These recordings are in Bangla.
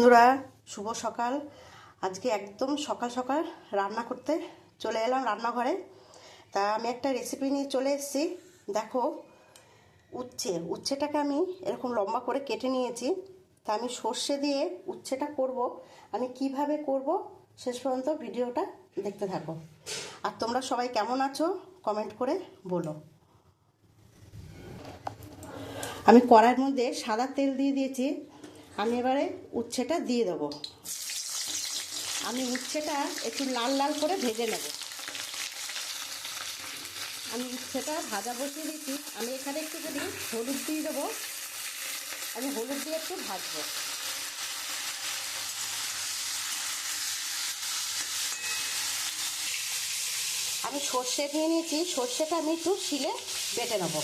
বন্ধুরা, শুভ সকাল। আজকে একদম সকাল সকাল রান্না করতে চলে এলাম রান্নাঘরে। তা আমি একটা রেসিপি নিয়ে চলে এসেছি। দেখো, উচ্ছেটাকে আমি এরকম লম্বা করে কেটে নিয়েছি। তা আমি সর্ষে দিয়ে উচ্ছেটা করব। আমি কিভাবে করব শেষ পর্যন্ত ভিডিওটা দেখতে থাকো। আর তোমরা সবাই কেমন আছো কমেন্ট করে বলো। আমি কড়াইয়ের মধ্যে সাদা তেল দিয়ে দিয়েছি। আমি এবারে উচ্ছেটা দিয়ে দেবো। আমি উচ্ছেটা একটু লাল লাল করে ভেজে নেব। আমি উচ্ছেটা ভাজা বসিয়ে দিয়েছি। আমি এখানে একটুখানি হলুদ দিয়ে দেবো। আমি হলুদ দিয়ে একটু ভাজবো। আমি সর্ষে নিয়ে নিয়েছি। সর্ষেটা আমি একটু শিলে বেটে নেব।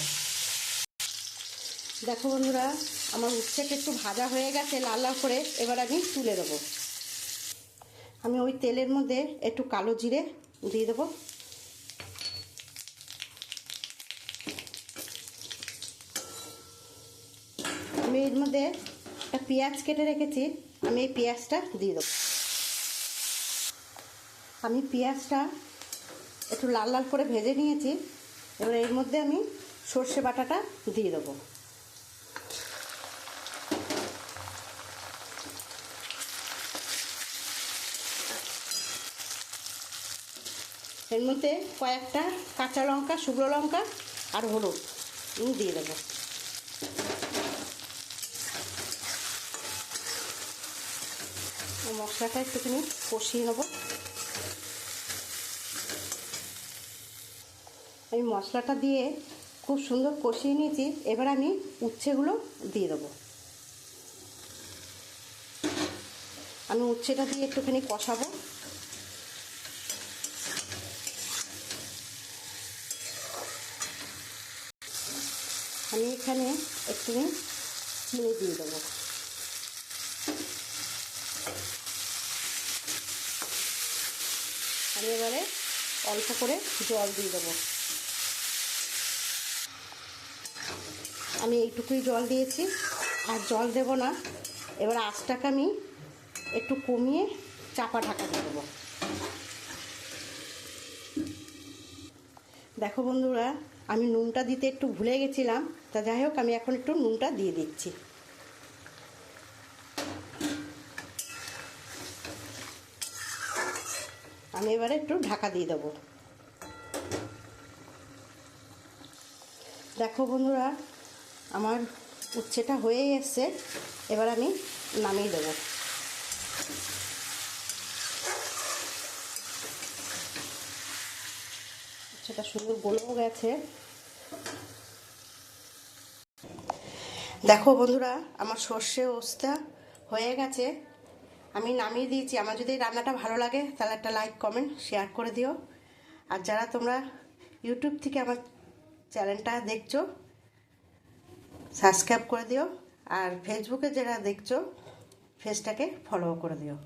দেখো বন্ধুরা, আমার উচ্ছেটা একটু ভাজা হয়ে গেছে লাল লাল করে। এবার আমি তুলে দেবো। আমি ওই তেলের মধ্যে একটু কালো জিরে দিয়ে দেবো। আমি এর মধ্যে একটা পেঁয়াজ কেটে রেখেছি। আমি এই পেঁয়াজটা দিয়ে দেবো। আমি পেঁয়াজটা একটু লাল লাল করে ভেজে নিয়েছি। এবার এর মধ্যে আমি সর্ষে বাটাটা দিয়ে দেবো। এর মধ্যে কয়েকটা কাঁচা লঙ্কা, শুকনো লঙ্কা আর হলুদ দিয়ে দেবো। মশলাটা একটুখানি কষিয়ে নেব। আমি মশলাটা দিয়ে খুব সুন্দর কষিয়ে নিয়েছি। এবার আমি উচ্ছেগুলো দিয়ে দেবো। আমি উচ্ছেটা দিয়ে একটুখানি কষাবো। আমি এখানে একটুখানি চিনি দিয়ে দেবো। আমি এবারে অল্প করে জল দিয়ে দেবো। আমি এইটুকুই জল দিয়েছি, আর জল দেব না। এবার আঁচটাকে আমি একটু কমিয়ে চাপা ঢাকা দিয়ে দেবো। দেখো বন্ধুরা, আমি নুনটা দিতে একটু ভুলে গেছিলাম। তা যাই হোক, আমি এখন একটু নুনটা দিয়ে দিচ্ছি। আমি এবারে একটু ঢাকা দিয়ে দেবো। দেখো বন্ধুরা, আমার উচ্ছেটা হয়েই এসছে। এবার আমি নামিয়ে দেবো। উচ্ছেটা সুন্দর গলেও গেছে। দেখো বন্ধুরা, আমার সর্ষে উচ্ছেটা হয়ে গেছে। আমি নামিয়ে দিয়েছি। আমার যদি রান্নাটা ভালো লাগে তাহলে একটা লাইক, কমেন্ট, শেয়ার করে দিও। আর যারা তোমরা ইউটিউব থেকে আমার চ্যানেলটা দেখছো, সাবস্ক্রাইব করে দিও। আর ফেসবুকে যারা দেখছো, পেজটাকে ফলো করে দিও।